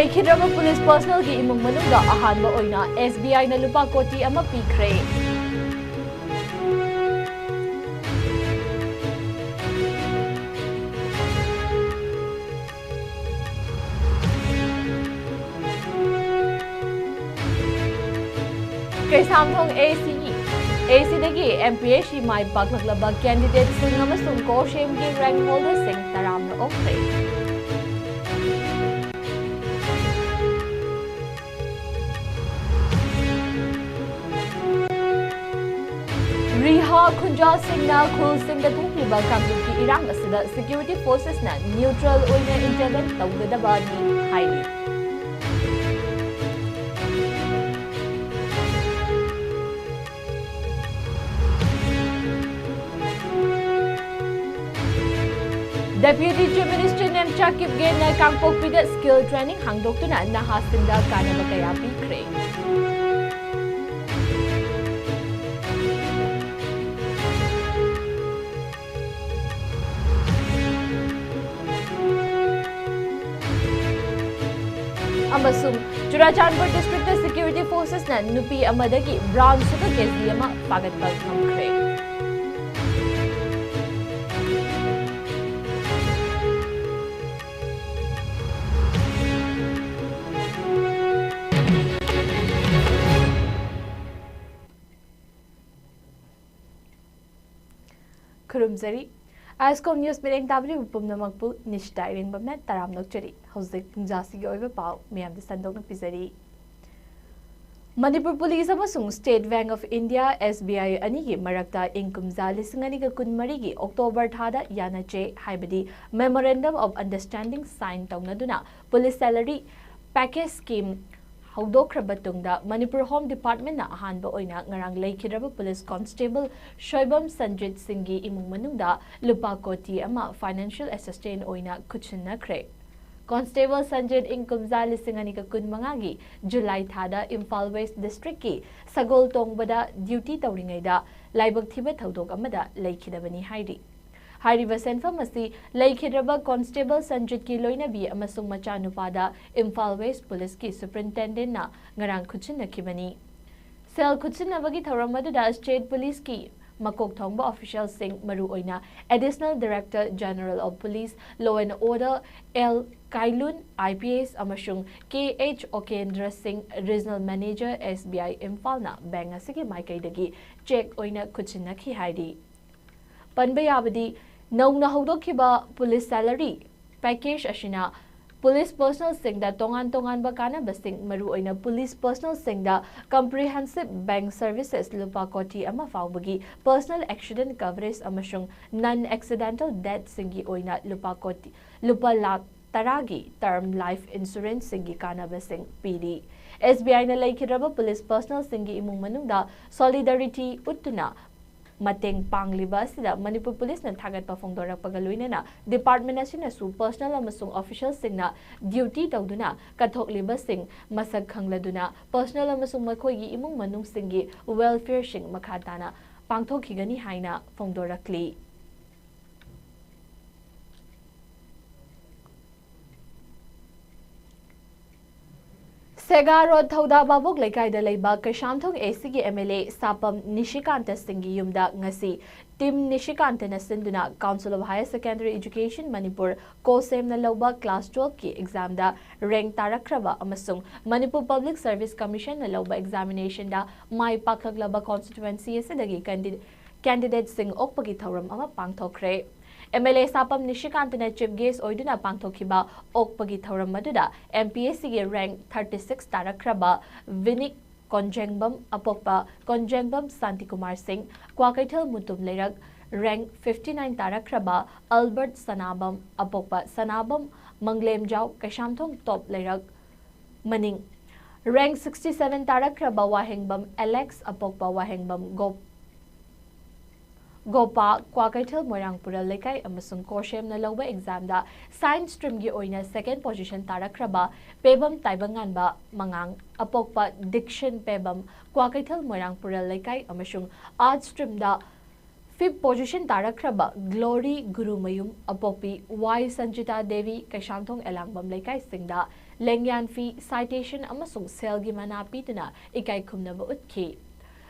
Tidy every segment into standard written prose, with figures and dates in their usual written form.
लेखिद्रब police personal की इमुंग मनुंगा अहानबा ओइना SBI ना लुपा कोटी अमा पीख्रे Kaisamthong AC dagi MPSC mai paklaklaba candidate sing amasung ko shame gi rank holder sing taramna okre Riha Khunja Singh na khul sing da thukliba kanglup ki irang asida security forces na neutral oina intervene tawdaba ni haili Deputy Chief Minister Nemcha Kipgen na Kangpokpida skill training hangdoktuna nahasinda kanaba kaya pikre. Amasung Churachandpur District Security Forces na nupi amadagi brown sugar kesi ama pagatpag ngamkre. Kurumzari, ISCOM News Meeting Tabri Upumna Makbu Nishtiring Bamnet Taram Nokchari, Hosik Jasi Over Pau, Miam the Sandok Pizari. Manipur Police Amasung State Bank of India SBI Anigi Marakta Income Zali Singaniga Kunmarigi October Thada Yana J Hybidi Memorandum of Understanding signed Tongaduna Police Salary Package Scheme. Haudokraba Manipur Home Department na ahanba oina ngarang leikhidraba Police Constable Shoibam Sanjit Singhi imung manungda lupa koti ama financial assistant oina kuchinakre. Constable Sanjit Inkumza lisingani ka kunmangagi July thada Imphal West District ki Sagol Tongbada duty tawringaida laibak thiba thaudok amada leikhidabani hairi. Hariba senfam asi Laikhidraba Constable Sanjit ki loinabi amasung machanupada Imphal West Police ki Superintendent na ngarang kuchinakibani. Sel kuchinabagi thawramadada State Police ki Makok Thongba official sing maru oina Additional Director General of Police Law and Order L Kailun IPS amasung KH Okendra Singh Regional Manager SBI Imphal na bang asigi maikaidagi check oina kuchinaki haidi. Panbayabadi Nauna Hodokiba Police Salary Package Ashina Police Personal Singda Tongan Bakana Basing Maru oina Police Personal Singda Comprehensive Bank Services Lupa Koti Amafawagi Personal Accident Coverage Amashung Non-Accidental Death Singi oina Lupa Koti Lupa Lak Taragi Term Life Insurance Singi Kana Basing PD SBI na Laikhidraba Police Personal Singi imung manungda Solidarity Uttuna Mateng pangliba sida Manipur Police na thagat pa phongdorak pagaluina na department asina su personal amasung official singna duty tawduna kathokliba sing masag khangladuna personal amasung makhoigi imung manung singi welfare sing makhatana pangthokhigani haina phongdorakli. Sega Road Thauda Babok Lekai Laiba Kashamthong AC MLA Sapam Nishikanta Singhi Yumda Ngasi Tim Nishikanta na Sinduna Council of Higher Secondary Education Manipur Kosem na Lauba Class 12 ki exam da rank tarakraba amasung Manipur Public Service Commission na Lauba examination da Mai Pakaglaba constituency asidagi candidate sing okpagi thauram ama pangthokre. MLA Sapam Nishikanta na chief guest oiduna pangthokiba okpagi thauram maduda MPSC ge rank 36 tarakraba Vinik Konjengbam Apokpa Konjengbam Santikumar Singh Kwakaithal Mutum Lerak rank 59 tarakraba Albert Sanabam Apokpa Sanabam Manglemjau Kashamthong Top Lerak Maning rank 67 tarakraba Wahengbam Alex Apokpa Wahengbam Gopa Kwakaithal Moirangpura Lekai amasung Koshem na Lauba exam da science stream gi oina second position tarakraba Pebam Taibanganba Mangang Apokpa Diction Pebam Kwakaithal Moirangpura Lekai amasung art stream da fifth position tarakraba Glory Gurumayum Apokpi Y Sanjita Devi Kashamthong Elangbam Lekai singda lengyan fee citation amasung selgi mana pituna ikai khumnaba utki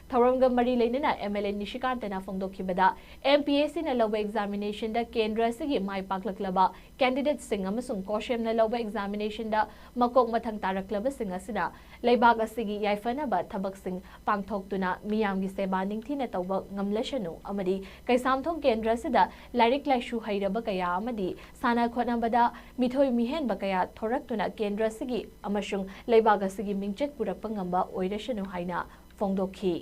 Thauramga mari leinana MLA Nishikantana phongdokhibada MPAC na lawba examination da kendra sigi mai paklaklaba candidate sing amasung koshem na lawba examination da makok mathang taraklaba sing asina leibag asigi yaifanaba thabak sing pangthoktuna miyamgi seba ningthina tawba ngamlashanu amadi kaisamthong kendra sida lairik laishu hairaba kaya amadi sana khonabada mithoi mihen bakaya thoraktuna kendra sigi amasung leibag asigi mingchet purakpa ngamba oirashanu haina phongdokhi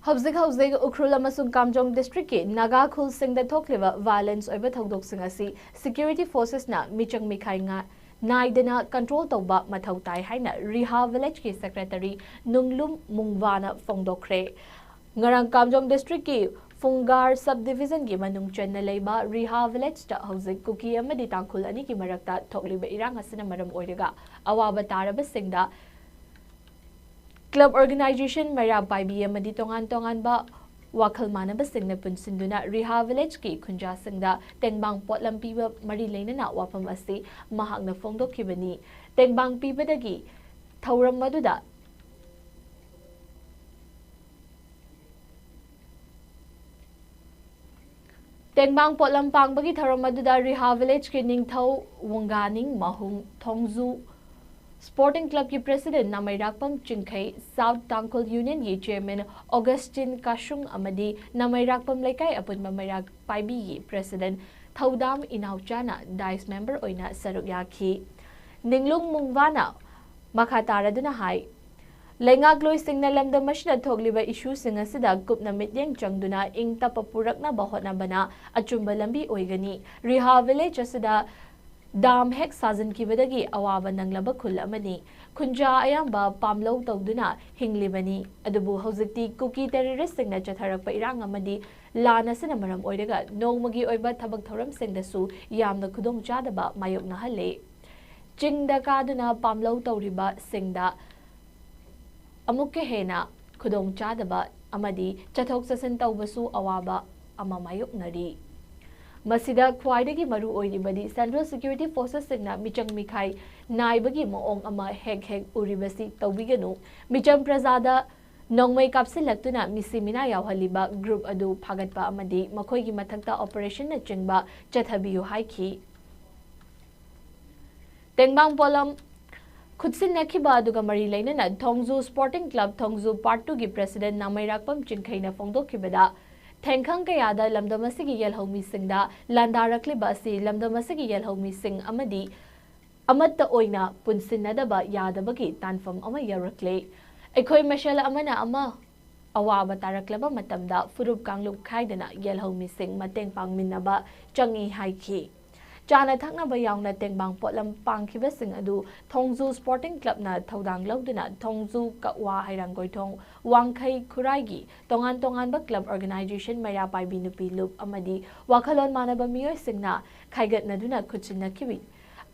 Hubzig Ukrul amasung Kamjong district ki Naga Khul Singh da thokliba violence over thodok sing asi security forces na michang mikhai nga naidana control tawba mathau tai haina Riha village ki secretary Nunglum Mungwana phongdokre ngarang Kamjong district ki Fungar subdivision ki manung chen na leiba Riha village ta hubzig kuki amadi tangkhul ani ki marakta thokliba irang asina maram oiraga awaba taraba singda Club organization Mara Baibi Amadi Tongan ba Wakal Manaba Singna Punsinduna Riha village ki Kunja Singda Tengbang Potlam Piba Mari Lane na Wapam Asi Mahagna Fongdo Kibani Tengbang Piba Dagi Tauram Maduda Tengbang Potlam Pang Bagi Tauram Maduda Riha village ki Ningthau Wanganing Mahung Tongzu Sporting Club की President Namairakpam Chingkai South Tangkol Union की Chairman Augustine Kashung Amadi Namairakpam Laikai Apun Mamairak Paibi की President Thaudam Inauchana Dice Member Oina Sarukyaki Ninglung Mungwana Makataraduna Hai Lenga Gloy Singna Lamda Mashna Togliba issue Singasida Gupna Mityang Changduna Ing Tapapurakna Bahotna Bana Achumba Lambi Oigani Riha Village Asida Dam hek sajan kibadagi awaba nanglaba khul amani khunja ayamba pamlo tawduna hinglibani adubu hojikti cookie terrorist singna chatharakpa irang amadi lana sina maram oiraga nongmagi oiba thabak thoram singdasu yamna khudong chadaba mayokna halle jingda kaduna pamlo tawriba singda amukke hena khudong chadaba amadi chathok sasan tawbasu awaba ama mayoknari Masida Kwaidagi Maru Oiribadi Central Security Forces Singna Michang Mikhai Naibagi Moong Ama Heg Uribasi Tawiganu Michang Prasada Nongmay Kapsilaktuna Misimina Yawhaliba Group Adu Pagatpa Amadi Makoigi Matakta Operation na Chingba Chathabiyu Haiki Tengbang Polam Khutsin Nakiba Aduga Mari Lainana Thongzu Sporting Club Thongzu Part 2 ki President Namairakpam Chingkhaina Phongdokibada Tengkhang kayada lamdamasigi yelhomi singda landarakliba si lamdamasigi yelhomi sing amadi amatta oina punsinnadaba yadabagi tanfam ama yarakle ekhoi mashal amana ama awaba taraklaba matamda furup kanglup khaidana yelhomi sing mateng pangminnaba changi haiki Chana thakna bayawna tengbang potlam pangkhiba sing adu Thongzu Sporting Club na thodang lawduna Thongzu Kakwa Hairangoi Thong Wangkhai Khuraigi tongan ba club organization Maya Paibi Nupi Loop amadi wakhalon manaba miyoi singna khaigat naduna khuchinna khibi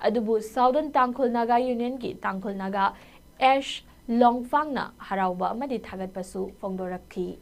adubu Southern Tangkhul Naga Union ki Tangkhul Naga Ash Longfangna harauba amadi thagat pasu phongdorakhi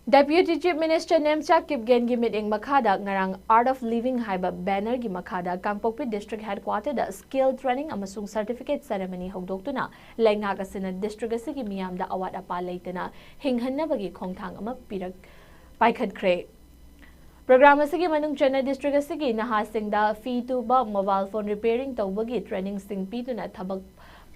Deputy Chief Minister Nemcha Kipgen gi meeting Makada ngarang Art of Living haiba banner gi Makada Kangpokpi District Headquarter da skill training amasung certificate ceremony hogdoktuna Lengha kasina district asigi miyamda awat apa leitana hinghannabagi khongthang ama pirak paikhatkre Program asigi manung Chennai district asigi nahasingda fee to ba mobile phone repairing tawbagi training sing pituna thabak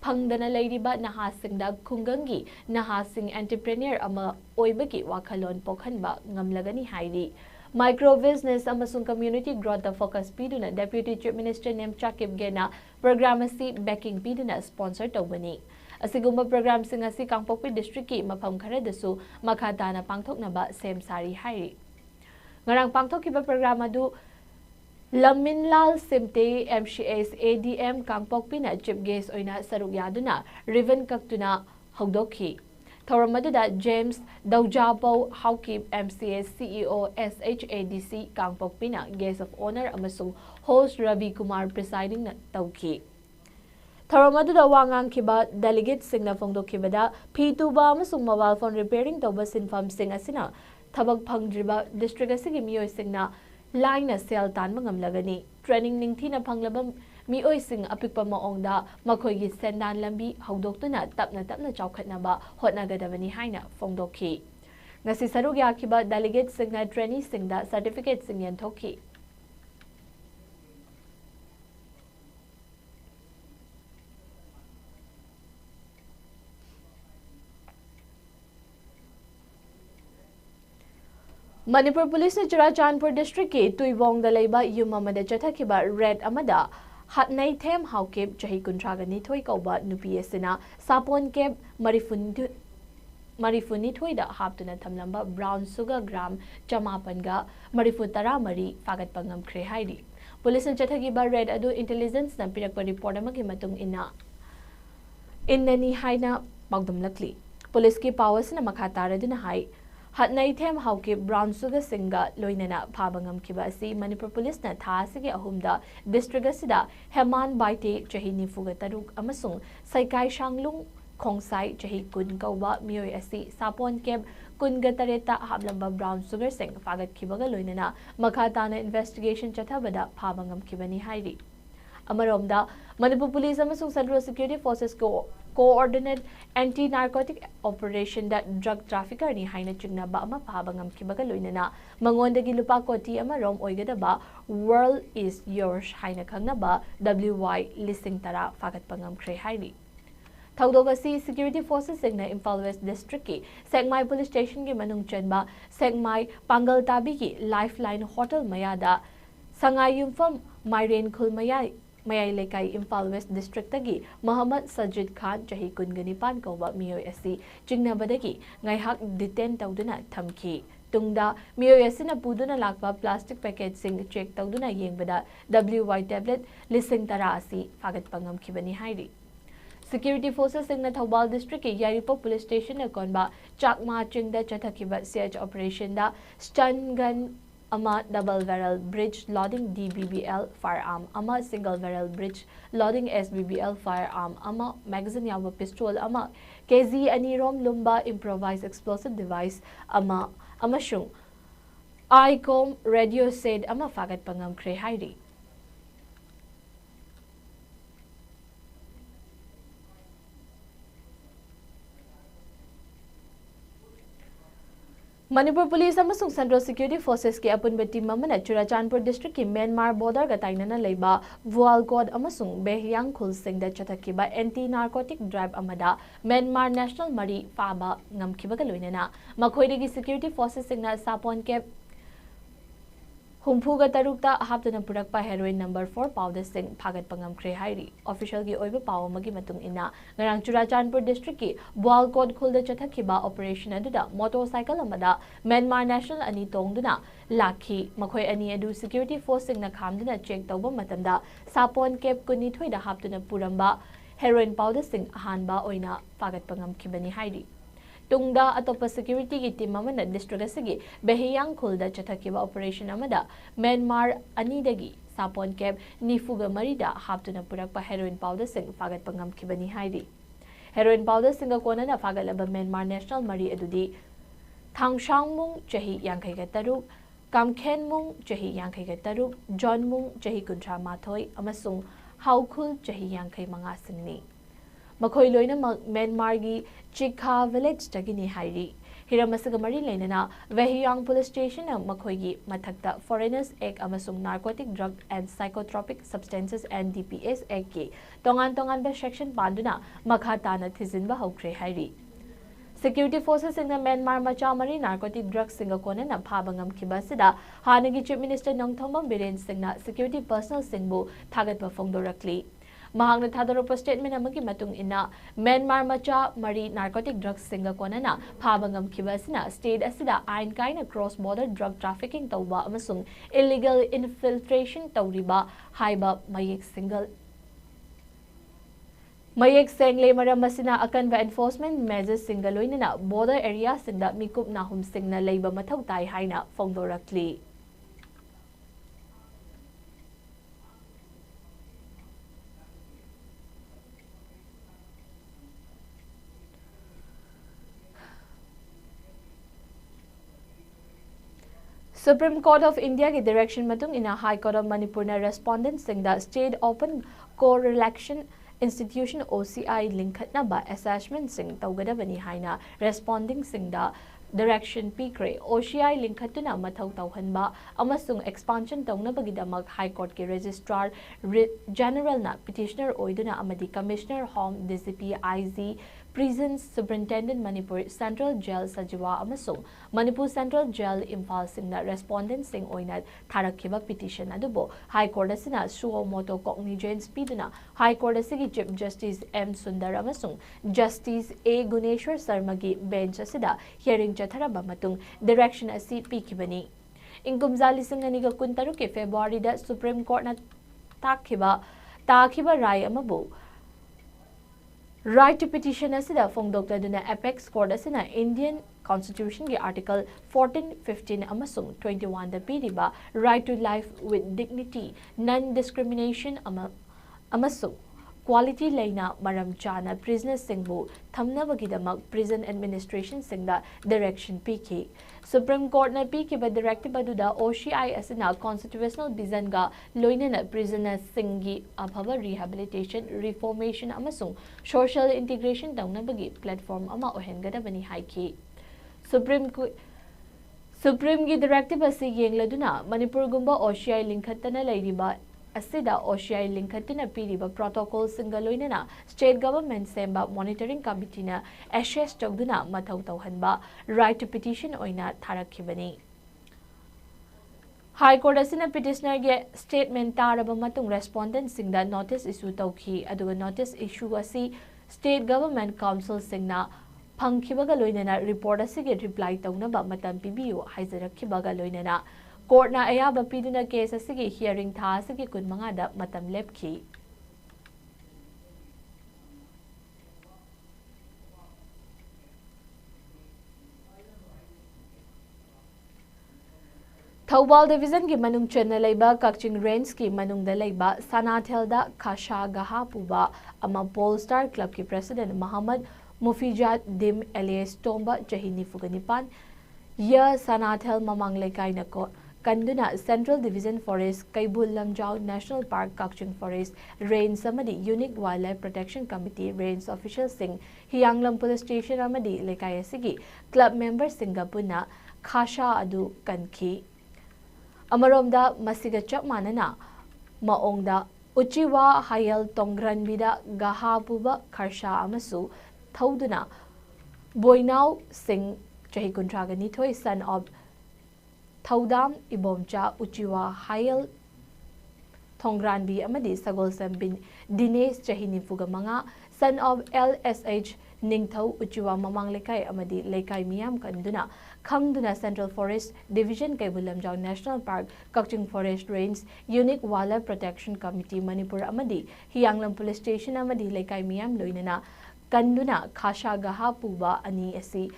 Pangdana Ladyba Nahasingda Kungangi Nahasing entrepreneur ama oibaki wakhalon pokhanba ngamlagani hairi micro business amasung community growth focus piduna Deputy Chief Minister Nemcha Kipgena program asi backing piduna sponsor tawbani asigumba program sing asi Kangpokpi district ki mafam kharadasu makhatana pangthoknaba sem sari hairi ngarang pangthokiba program adu Laminlal Simte MCA's ADM Kangpokpina Chief Guest Oina Saruk Yaduna Riven Kaktuna Hogdoki. Thoramadada James Daujapo Haukip MCA's CEO SHADC Kangpokpina Guest of Honor Amasung Host Ravi Kumar presiding Tauki. Thoramadada Wangang Kiba Delegate Singna Fongdo Kibada P2ba Amasung Mobile Phone Repairing Toba Sinfam Sing Asina Tabak Pangdriba District Asigimio Singna Line na sel tan mangamlagani training ningthina phanglabam mioi sing apikpa maongda makhoigi sendan lambi haudoktuna tapna chawkhatnaba hotnagadabani haina fongdokhi ngasi sarug yakhiba delegate singna trainee singda certificate sing yanthokhi Manipur Police ne Churachandpur district ke Tuibong da leiba yum amada chathakiba red amada hatnai them haukep chahi kuntraga ni thoi kauba nupi asina sapon kep marifuni thoi da haptuna thamlamba brown sugar gram chamapanga marifu tara mari fagat pangam khre haidi police ne chathakiba red adu intelligence na pirakpa report amagi matung innani haina pagdum lakli police ki powers na makha taraduna hai Hatnai them hauke brown sugar singa loinana phabangam kiba asi Manipur Police na tha sige ahumda district asida Heman Baite chahi nifuga taruk amasung Saikai Shanglung Khongsai chahi kun kauba mioi asi sapon keb kunga tareta hablamba brown sugar sing fagat kibaga loinana makhatana investigation chathabada phabangam kibani hairi Amaromda Manipur Police amasung Central Security Forces coordinate anti-narcotic operation that drug trafficker ni haina chingna ba ama phabangam kibaga loinana mangondagi lupa koti amarom oigadaba world is yours haina khangna ba WY listing tara fagat pangam khre haini Thaudogasi security forces singna Imphal West district ki Sengmai police station ki manung chenba Sengmai Pangal Tabi ki Lifeline Hotel Mayada Sangayumfam Myren Khul Mayai Lekai Imphal West District tagi Muhammad Sajid Khan chahi kunganipan kauba mioi asi chingna badagi ngaihak detain tawduna thamki tungda mioi asina puduna lakba plastic package sing check tawduna yengbada WY tablet lising tara asi fagat pangam khibani hairi Security forces singna Thobal district ki Yaripo police station na konba chakma chingda chathakiba siege operation da stun gun ama double barrel bridge loading DBBL firearm ama single barrel bridge loading SBBL firearm ama magazine yawa pistol ama KZ anirom lumba improvised explosive device ama amashung ISCOM radio said ama fagat pangam khre hairi Manipur Police amasung Central Security Forces ke apun beti mamana Churachandpur district ki Myanmar border ga tainana leiba Vualgod amasung Behyang Khul Singh da chathakiba anti-narcotic drive amada Myanmar National Mari Faba ngamkiba ga loinana makhoidagi security forces singna sapon ke Humpuga tarukta haptuna purakpa heroin number 4 powder sing phagat pangam khre hairi official gi oiba paw magi matung ina ngarang Churachandpur district ki Bualkod khulda chathakiba operation aduda motorcycle amada Myanmar National ani tongduna lakhi makhoi ani adu security force sing na khamduna check tawba matamda sapon cap kuni thoida haptuna puramba heroin powder sing ahanba oina phagat pangam khibani hairi Tungda atopa security ki team amana district asigi Behiyang Khulda chathakiba operation amada Myanmar anidagi sapon keb nifuga marida haptuna purakpa heroin powder sing fagat pangam khibani hairi heroin powder singa kona na fagalaba Myanmar National Mari adudi Thangshangmung chahi yankai ga taruk Kamkhenmung chahi yankai ga taruk Johnmung chahi kuntra mathoi amasung Haukhul chahi yankai manga singni Makhoi loina Myanmar gi Chikha village tagini hairi Hiramasaga mari lainana Vehiyang police station na makhoi gi mathakta Foreigners Act amasung Narcotic Drug and Psychotropic Substances and DPS Act ki tongan ba section panduna makhatana thizinba hokre hairi Security forces in the Myanmar machamari narcotic drugs singakona na phabangam kibasida hanagi chief minister Nongthomam Biren Singna security personnel singbu thagatpa phongdorakli mahangna thadorpa statement amagi matung ina Myanmar macha mari narcotic drugs singa konana phabangam khiba asina state asida ain kaina cross border drug trafficking tawba amasung illegal infiltration tawriba haiba mayek single Mayek sengle maram asina akanba enforcement measures singa loinana border area singda mikup nahum singna leiba mathau tai haina fongdorakli Supreme Court of India ki direction matung ina High Court of Manipur na respondent singda state open correlation institution OCI linkhatna ba assessment sing tawgadabani haina responding singda direction pikre OCI linkhatuna mathau tawhanba amasung expansion tawnabagidamak High Court ki registrar general na petitioner oiduna amadi commissioner home DCP IZ Prisons Superintendent Manipur Central Jail Sajiwa amasung Manipur Central Jail Imphal singna respondent sing oina tharakhiba petition adubo High Court asina suo moto cognizance piduna High Court asigi Chief Justice M Sundar amasung Justice A Guneshwar Sarma gi bench asida hearing chatharaba matung direction asi pikibani ingkumza lising ani ga kuntaru ke February da Supreme Court na takhiba rai amabu Right to petition asida fongdokta duna apex court asina Indian Constitution ki article 14, 15 amasung 21 da piriba right to life with dignity non-discrimination amasung quality leina maram chana prisoners singbu thamnabagidamak prison administration singda direction piki Supreme Court na piki ba directive aduda OCI asina constitutional design ga loinana prisoners singi abhava rehabilitation reformation amasung social integration tawnabagi platform ama ohengadabani haiki Supreme gi directive asi yengladuna Manipur gumba OCI linkhatana leiriba asida OCI linkhatuna piriba protocol singaloinana state government semba monitoring committee na assess tawduna mathau tawhanba right to petition oina tharakhibani High Court asina petitioner ge statement taraba matung respondent singda notice issue tawki aduga notice issue asi state government council singna phangkhibaga loinana report asige reply tawnaba matam pibiyu haizarakhibaga loinana Court na ayaba piduna case asigi hearing tha asigi kunmanga da matam lepki Thawbal Division ki manung chenna leiba Kakching Range ki manung da leiba Sanathel da Khasha Gaha Puba ama Polestar Club ki President Muhammad Mufijat Dim alias Tomba Jahini Fuganipan ya Sanathel mamang lekai na ko Kanduna Central Division Forest Kaibul Lamjau National Park Kakching Forest Range Samadi Unique Wildlife Protection Committee Range Official Singh Hianglam Police Station Amadi Lekai Asigi Club Member Singapuna Khasha Adu Kanki Amaromda Masiga Chak Manana Maongda Uchiwa Hayal Tongranbida Gahapuba Karsha Amasu Thauduna Boinau Singh Chahikuntragani Toy son of Thaudam Ibomcha Uchiwa Hayal Tongranbi Amadi Sagolsam bin Dinesh Chahini Fugamanga son of LSH Ningthau Uchiwa Mamang Lekai Amadi Lekai Miam Kanduna Khangduna Central Forest Division Kaibulamjau National Park Kakching Forest Range Unique Wildlife Protection Committee Manipur Amadi Hianglam Police Station Amadi Lekai Miam Loinana Kanduna Khasha Gaha Puba Ani Asi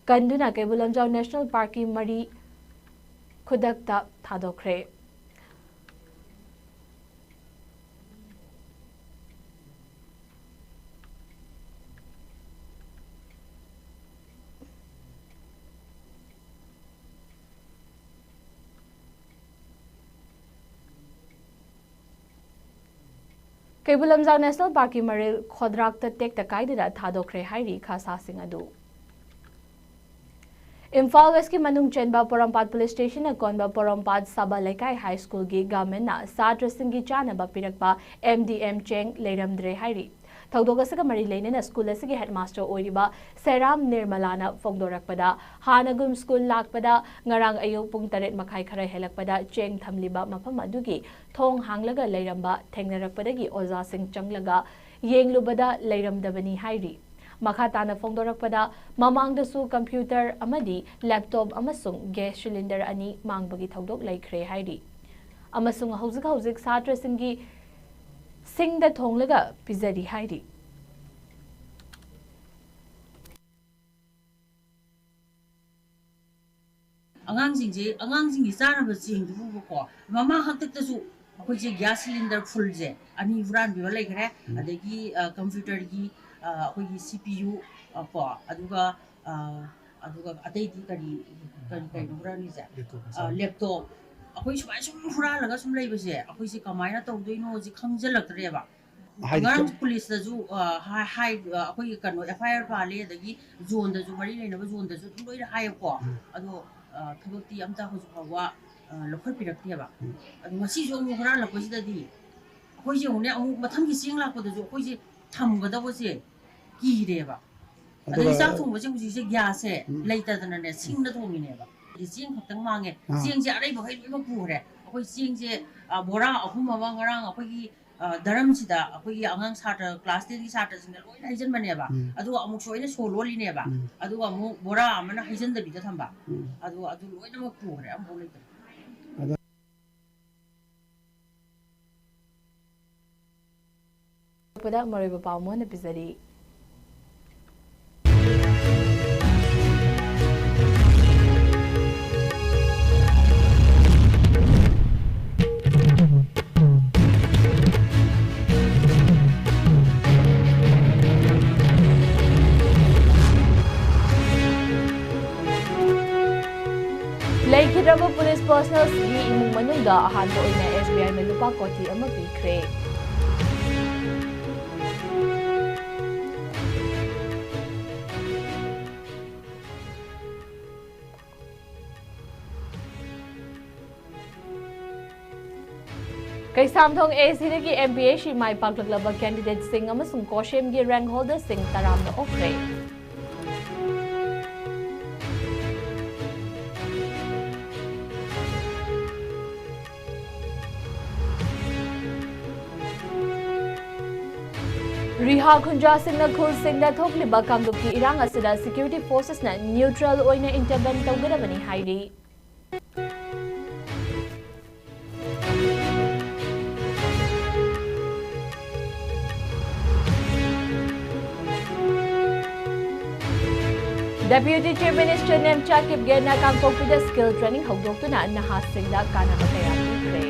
Kanduna Kaibulamjau National Park Mari Kudakta Thadokre Kaibulamjau National Park Maril Khodrakta Tek Takaidida Thadokre Hairi Khasa Singadu Imphal West ki manung chenba Porampat Police Station na konba Porampat Saba Lekai High School gi government na Satra Singhi Chana ba pirakpa MDM Cheng Leiramdre Hairi थौदोक असगा मरी लेनेना school असगी headmaster ओइरिबा सेराम निर्मलाना फोंदोरकपदा हानगुम स्कूल लाकपदा ngarang ayuk pung 8 makhai khara helakpada cheng thamliba mafam adugi thong hanglaga leiramba thengnarakpadagi oza sing changlaga yenglubada leiramdabani hairi makha tana phongdorakpada mamangdasu computer amadi laptop amasung gas cylinder ani mangbagi thodok laikhre hairi amasung hauzik satra singi singda thonglaga pizari hairi angang sing isana ba sing du ko mama hakta ta su ko je gas cylinder full je ani furan bi lai khare adagi computer gi ko gi cpu ko aduga adai di kari furan ni je laptop akoi sum furan laga sum lai ba je akoi si kamai na tau doi no ji khangjal tre ba ngarang police da ju hai akoi kano fir pa le adagi zone da ju mari nei na ba zone da ju loi da hai ko ado thoboti amta hoju pawa lokhol pirakti ba adu ngasi jo mu khara la kosi da di khoi je une amu matham gi sing la ko da jo khoi je tham ga da bo je ki re ba adu sa thong bo jing ji je gya se leita da na ne sing da thong ni ne ba ji sing khatang ma nge sing je arai ba hai ma pu re khoi sing je bora ahum ma ngarang khoi gi daram sida akoi angang sata class 10 gi sata sing loi haijan bane ba adu amuk soina so loli ne ba adu amu bora amana haijan da bi da thamba adu loi na ku re am bolai pada moriba pawmo na pizari Laikhiraba police personnel gi imung manungda ahanbo oina SBI na lupa koti ama pikre Kaisamthong AC gi MPA shi mai paklaklaba candidate sing amasung koshem gi rank holder sing taramna okre Riha Khunja Singna Khul Singna Thokliba Kangduki Irang Asida Security Forces na neutral oina intervene tawgadabani hairi Deputy Chief Minister Nemcha Kipgena Kangpokpida skill training hawdoktuna nahas singda kanaba kaya pikre